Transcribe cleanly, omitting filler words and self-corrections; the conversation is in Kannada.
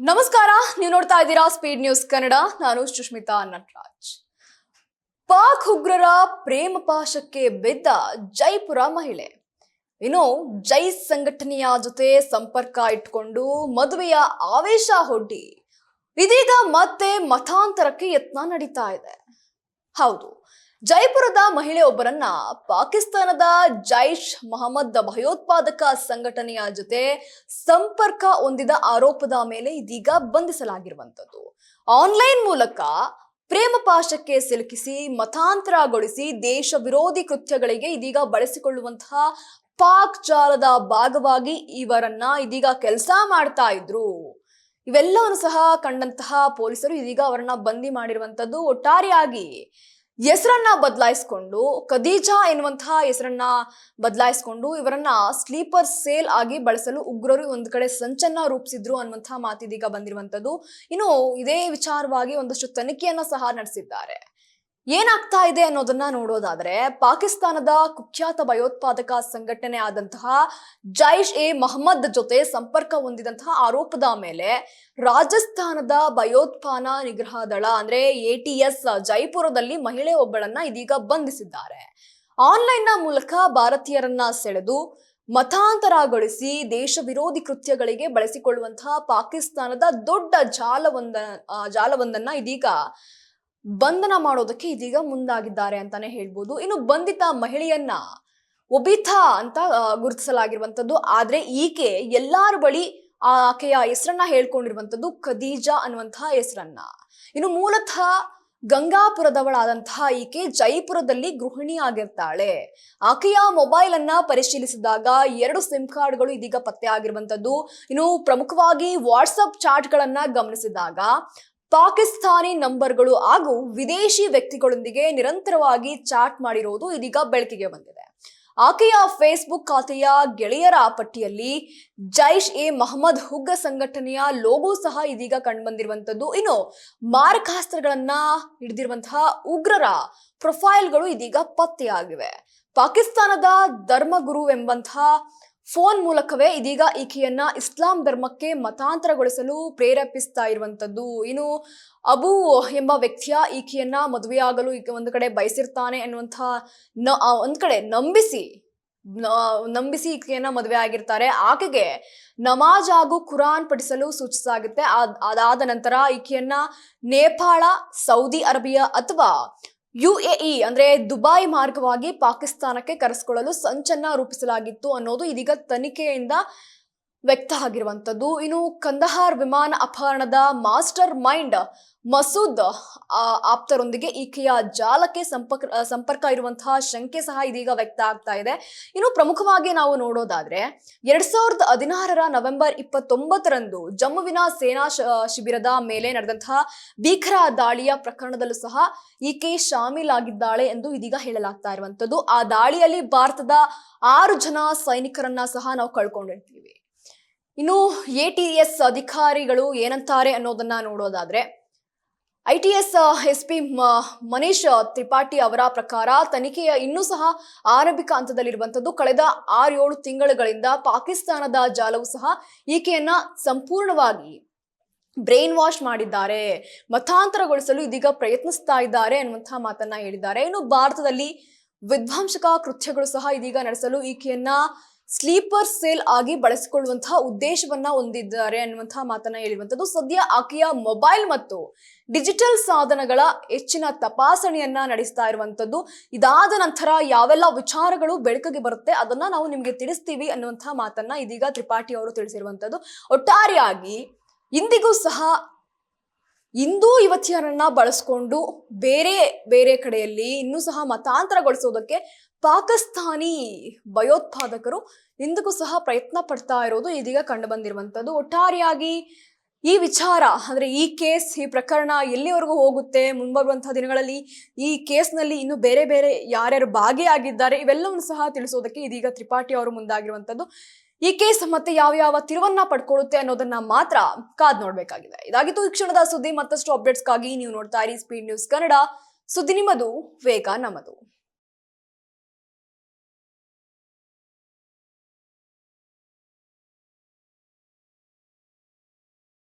ನಮಸ್ಕಾರ, ನೀವು ನೋಡ್ತಾ ಇದ್ದೀರಾ ಸ್ಪೀಡ್ ನ್ಯೂಸ್ ಕನ್ನಡ. ನಾನು ಸುಷ್ಮಿತಾ ನಟರಾಜ್. ಪಾಕ್ ಉಗ್ರರ ಪ್ರೇಮ ಪಾಶಕ್ಕೆ ಬಿದ್ದ ಜೈಪುರ ಮಹಿಳೆ. ಇನ್ನು ಜೈಸ್ ಸಂಘಟನೆಯ ಜೊತೆ ಸಂಪರ್ಕ ಇಟ್ಕೊಂಡು ಮದುವೆಯ ಆವೇಶ ಹೊಡ್ಡಿ ಇದೀಗ ಮತ್ತೆ ಮತಾಂತರಕ್ಕೆ ಯತ್ನ ನಡೀತಾ ಇದೆ. ಹೌದು, ಜೈಪುರದ ಮಹಿಳೆಯೊಬ್ಬರನ್ನ ಪಾಕಿಸ್ತಾನದ ಜೈಷ್ ಮೊಹಮ್ಮದ್ ಭಯೋತ್ಪಾದಕ ಸಂಘಟನೆಯ ಜೊತೆ ಸಂಪರ್ಕ ಹೊಂದಿದ ಆರೋಪದ ಮೇಲೆ ಇದೀಗ ಬಂಧಿಸಲಾಗಿರುವಂತದ್ದು. ಆನ್ಲೈನ್ ಮೂಲಕ ಪ್ರೇಮ ಪಾಶಕ್ಕೆ ಸಿಲುಕಿಸಿ ಮತಾಂತರಗೊಳಿಸಿ ದೇಶ ವಿರೋಧಿ ಕೃತ್ಯಗಳಿಗೆ ಇದೀಗ ಬಳಸಿಕೊಳ್ಳುವಂತಹ ಪಾಕ್ ಜಾಲದ ಭಾಗವಾಗಿ ಇವರನ್ನ ಇದೀಗ ಕೆಲಸ ಮಾಡ್ತಾ ಇದ್ರು. ಇವೆಲ್ಲವನ್ನು ಸಹ ಕಂಡಂತಹ ಪೊಲೀಸರು ಇದೀಗ ಅವರನ್ನ ಬಂದಿ ಮಾಡಿರುವಂತದ್ದು. ಒಟ್ಟಾರೆಯಾಗಿ ಹೆಸರನ್ನ ಬದಲಾಯಿಸಿಕೊಂಡು ಖದೀಜಾ ಎನ್ನುವಂತಹ ಹೆಸರನ್ನ ಬದಲಾಯಿಸಿಕೊಂಡು ಇವರನ್ನ ಸ್ಲೀಪರ್ ಸೇಲ್ ಆಗಿ ಬಳಸಲು ಉಗ್ರರು ಒಂದು ಕಡೆ ಸಂಚನ್ನ ರೂಪಿಸಿದ್ರು ಅನ್ನುವಂತಹ ಮಾತಿದೀಗ ಬಂದಿರುವಂತದ್ದು. ಇನ್ನು ಇದೇ ವಿಚಾರವಾಗಿ ಒಂದಷ್ಟು ತನಿಖೆಯನ್ನ ಸಹ ನಡೆಸಿದ್ದಾರೆ. ಏನಾಗ್ತಾ ಇದೆ ಅನ್ನೋದನ್ನ ನೋಡೋದಾದ್ರೆ, ಪಾಕಿಸ್ತಾನದ ಕುಖ್ಯಾತ ಭಯೋತ್ಪಾದಕ ಸಂಘಟನೆ ಆದಂತಹ ಜೈಷ್ ಎ ಮೊಹಮ್ಮದ್ ಜೊತೆ ಸಂಪರ್ಕ ಹೊಂದಿದಂತಹ ಆರೋಪದ ಮೇಲೆ ರಾಜಸ್ಥಾನದ ಭಯೋತ್ಪಾದನಾ ನಿಗ್ರಹ ದಳ ಅಂದ್ರೆ ATS ಜೈಪುರದಲ್ಲಿ ಮಹಿಳೆ ಒಬ್ಬಳನ್ನ ಇದೀಗ ಬಂಧಿಸಿದ್ದಾರೆ. ಆನ್ಲೈನ್ ನ ಮೂಲಕ ಭಾರತೀಯರನ್ನ ಸೆಳೆದು ಮತಾಂತರಗೊಳಿಸಿ ದೇಶ ವಿರೋಧಿ ಕೃತ್ಯಗಳಿಗೆ ಬಳಸಿಕೊಳ್ಳುವಂತಹ ಪಾಕಿಸ್ತಾನದ ದೊಡ್ಡ ಜಾಲವೊಂದನ್ನ ಇದೀಗ ಬಂಧನ ಮಾಡೋದಕ್ಕೆ ಇದೀಗ ಮುಂದಾಗಿದ್ದಾರೆ ಅಂತಾನೆ ಹೇಳ್ಬೋದು. ಇನ್ನು ಬಂಧಿತ ಮಹಿಳೆಯನ್ನ ಒಬಿಥಾ ಅಂತ ಗುರುತಿಸಲಾಗಿರುವಂತದ್ದು. ಆದ್ರೆ ಈಕೆ ಎಲ್ಲಾರ ಬಳಿ ಆಕೆಯ ಹೆಸರನ್ನ ಹೇಳ್ಕೊಂಡಿರುವಂತದ್ದು ಖದೀಜಾ ಅನ್ನುವಂತಹ ಹೆಸರನ್ನ. ಇನ್ನು ಮೂಲತಃ ಗಂಗಾಪುರದವಳಾದಂತಹ ಈಕೆ ಜೈಪುರದಲ್ಲಿ ಗೃಹಿಣಿ ಆಗಿರ್ತಾಳೆ. ಆಕೆಯ ಮೊಬೈಲ್ ಅನ್ನ ಪರಿಶೀಲಿಸಿದಾಗ 2 ಸಿಮ್ ಕಾರ್ಡ್ಗಳು ಇದೀಗ ಪತ್ತೆ ಆಗಿರುವಂತದ್ದು. ಇನ್ನು ಪ್ರಮುಖವಾಗಿ ವಾಟ್ಸಪ್ ಚಾಟ್ ಗಳನ್ನ ಗಮನಿಸಿದಾಗ ಪಾಕಿಸ್ತಾನಿ ನಂಬರ್ಗಳು ಹಾಗೂ ವಿದೇಶಿ ವ್ಯಕ್ತಿಗಳೊಂದಿಗೆ ನಿರಂತರವಾಗಿ ಚಾಟ್ ಮಾಡಿರೋದು ಇದೀಗ ಬೆಳಕಿಗೆ ಬಂದಿದೆ. ಆಕೆಯ ಫೇಸ್ಬುಕ್ ಖಾತೆಯ ಗೆಳೆಯರ ಪಟ್ಟಿಯಲ್ಲಿ ಜೈಷ್ ಎ ಮೊಹಮ್ಮದ್ ಉಗ್ರ ಸಂಘಟನೆಯ ಲೋಗೋ ಸಹ ಇದೀಗ ಕಂಡುಬಂದಿರುವಂತದ್ದು. ಇನ್ನು ಮಾರಕಾಸ್ತ್ರಗಳನ್ನ ಹಿಡಿದಿರುವಂತಹ ಉಗ್ರರ ಪ್ರೊಫೈಲ್ಗಳು ಇದೀಗ ಪತ್ತೆಯಾಗಿವೆ. ಪಾಕಿಸ್ತಾನದ ಧರ್ಮಗುರು ಎಂಬಂತಹ ಫೋನ್ ಮೂಲಕವೇ ಇದೀಗ ಈಕೆಯನ್ನ ಇಸ್ಲಾಂ ಧರ್ಮಕ್ಕೆ ಮತಾಂತರಗೊಳಿಸಲು ಪ್ರೇರೇಪಿಸ್ತಾ ಇರುವಂತದ್ದು. ಇನ್ನು ಅಬು ಎಂಬ ವ್ಯಕ್ತಿಯ ಈಕೆಯನ್ನ ಮದುವೆಯಾಗಲು ಈಕೆ ಒಂದು ಕಡೆ ಬಯಸಿರ್ತಾನೆ ಅನ್ನುವಂತಹ ಒಂದ್ ಕಡೆ ನಂಬಿಸಿ ಈಕೆಯನ್ನ ಮದುವೆ ಆಗಿರ್ತಾರೆ. ಆಕೆಗೆ ನಮಾಜ್ ಹಾಗೂ ಕುರಾನ್ ಪಠಿಸಲು ಸೂಚಿಸಲಾಗುತ್ತೆ. ಅದಾದ ನಂತರ ಈಕೆಯನ್ನ ನೇಪಾಳ, ಸೌದಿ ಅರೇಬಿಯಾ ಅಥವಾ UAE ಅಂದ್ರೆ ದುಬೈ ಮಾರ್ಗವಾಗಿ ಪಾಕಿಸ್ತಾನಕ್ಕೆ ಕರೆಸಿಕೊಳ್ಳಲು ಸಂಚನ್ನ ರೂಪಿಸಲಾಗಿತ್ತು ಅನ್ನೋದು ಇದೀಗ ತನಿಖೆಯಿಂದ ವ್ಯಕ್ತ ಆಗಿರುವಂತದ್ದು. ಇನ್ನು ಕಂದಹಾರ್ ವಿಮಾನ ಅಪಹರಣದ ಮಾಸ್ಟರ್ ಮೈಂಡ್ ಮಸೂದ್ ಆಪ್ತರೊಂದಿಗೆ ಈಕೆಯ ಜಾಲಕ್ಕೆ ಸಂಪರ್ಕ ಇರುವಂತಹ ಶಂಕೆ ಸಹ ಇದೀಗ ವ್ಯಕ್ತ ಆಗ್ತಾ ಇದೆ. ಇನ್ನು ಪ್ರಮುಖವಾಗಿ ನಾವು ನೋಡೋದಾದ್ರೆ 2016 ನವೆಂಬರ್ 29ರಂದು ಜಮ್ಮುವಿನ ಸೇನಾ ಶಿಬಿರದ ಮೇಲೆ ನಡೆದಂತಹ ಭೀಕರ ದಾಳಿಯ ಪ್ರಕರಣದಲ್ಲೂ ಸಹ ಈಕೆ ಶಾಮೀಲಾಗಿದ್ದಾಳೆ ಎಂದು ಇದೀಗ ಹೇಳಲಾಗ್ತಾ ಇರುವಂತದ್ದು. ಆ ದಾಳಿಯಲ್ಲಿ ಭಾರತದ 6 ಜನ ಸೈನಿಕರನ್ನ ಸಹ ನಾವು ಕಳ್ಕೊಂಡಿರ್ತೀವಿ. ಇನ್ನು ATS ಅಧಿಕಾರಿಗಳು ಏನಂತಾರೆ ಅನ್ನೋದನ್ನ ನೋಡೋದಾದ್ರೆ, ITS SP ಮನೀಶ್ ತ್ರಿಪಾಠಿ ಅವರ ಪ್ರಕಾರ ತನಿಖೆಯ ಇನ್ನೂ ಸಹ ಆರಂಭಿಕ ಹಂತದಲ್ಲಿರುವಂತದ್ದು. ಕಳೆದ 6-7 ತಿಂಗಳುಗಳಿಂದ ಪಾಕಿಸ್ತಾನದ ಜಾಲವು ಸಹ ಈಕೆಯನ್ನ ಸಂಪೂರ್ಣವಾಗಿ ಬ್ರೈನ್ ವಾಶ್ ಮಾಡಿದ್ದಾರೆ, ಮತಾಂತರಗೊಳಿಸಲು ಇದೀಗ ಪ್ರಯತ್ನಿಸ್ತಾ ಇದ್ದಾರೆ ಅನ್ನುವಂತಹ ಮಾತನ್ನ ಹೇಳಿದ್ದಾರೆ. ಇನ್ನು ಭಾರತದಲ್ಲಿ ವಿಧ್ವಂಸಕ ಕೃತ್ಯಗಳು ಸಹ ಇದೀಗ ನಡೆಸಲು ಈಕೆಯನ್ನ ಸ್ಲೀಪರ್ ಸೇಲ್ ಆಗಿ ಬಳಸಿಕೊಳ್ಳುವಂತಹ ಉದ್ದೇಶವನ್ನ ಹೊಂದಿದ್ದಾರೆ ಅನ್ನುವಂತಹ ಮಾತನ್ನ ಹೇಳಿರುವಂತದ್ದು. ಸದ್ಯ ಆಕೆಯ ಮೊಬೈಲ್ ಮತ್ತು ಡಿಜಿಟಲ್ ಸಾಧನಗಳ ಹೆಚ್ಚಿನ ತಪಾಸಣೆಯನ್ನ ನಡೆಸ್ತಾ ಇರುವಂತದ್ದು. ಇದಾದ ನಂತರ ಯಾವೆಲ್ಲ ವಿಚಾರಗಳು ಬೆಳಕಿಗೆ ಬರುತ್ತೆ ಅದನ್ನ ನಾವು ನಿಮ್ಗೆ ತಿಳಿಸ್ತೀವಿ ಅನ್ನುವಂತಹ ಮಾತನ್ನ ಇದೀಗ ತ್ರಿಪಾಠಿ ಅವರು ತಿಳಿಸಿರುವಂತದ್ದು. ಒಟ್ಟಾರೆಯಾಗಿ ಇಂದಿಗೂ ಸಹ ಹಿಂದೂ ಯುವತಿಯರನ್ನ ಬಳಸಿಕೊಂಡು ಬೇರೆ ಬೇರೆ ಕಡೆಯಲ್ಲಿ ಇನ್ನೂ ಸಹ ಮತಾಂತರಗೊಳಿಸೋದಕ್ಕೆ ಪಾಕಿಸ್ತಾನಿ ಭಯೋತ್ಪಾದಕರು ಇಂದಿಗೂ ಸಹ ಪ್ರಯತ್ನ ಪಡ್ತಾ ಇರೋದು ಇದೀಗ ಕಂಡು ಬಂದಿರುವಂತದ್ದು. ಒಟ್ಟಾರೆಯಾಗಿ ಈ ವಿಚಾರ ಅಂದ್ರೆ ಈ ಕೇಸ್, ಈ ಪ್ರಕರಣ ಎಲ್ಲಿವರೆಗೂ ಹೋಗುತ್ತೆ, ಮುಂಬರುವಂತಹ ದಿನಗಳಲ್ಲಿ ಈ ಕೇಸ್ನಲ್ಲಿ ಇನ್ನು ಬೇರೆ ಬೇರೆ ಯಾರ್ಯಾರು ಭಾಗಿಯಾಗಿದ್ದಾರೆ ಇವೆಲ್ಲವನ್ನು ಸಹ ತಿಳಿಸೋದಕ್ಕೆ ಇದೀಗ ತ್ರಿಪಾಠಿ ಅವರು ಮುಂದಾಗಿರುವಂತದ್ದು. ಈ ಕೇಸ್ ಮತ್ತೆ ಯಾವ ತಿರುವನ್ನ ಪಡ್ಕೊಳ್ಳುತ್ತೆ ಅನ್ನೋದನ್ನ ಮಾತ್ರ ಕಾದ್ ನೋಡ್ಬೇಕಾಗಿದೆ. ಇದಾಗಿತ್ತು ಈ ಕ್ಷಣದ ಸುದ್ದಿ. ಮತ್ತಷ್ಟು ಅಪ್ಡೇಟ್ಸ್ಗಾಗಿ ನೀವು ನೋಡ್ತಾ ಇರಿ ಸ್ಪೀಡ್ ನ್ಯೂಸ್ ಕನ್ನಡ. ಸುದ್ದಿ ನಿಮ್ಮದು, ವೇಗ ನಮ್ಮದು.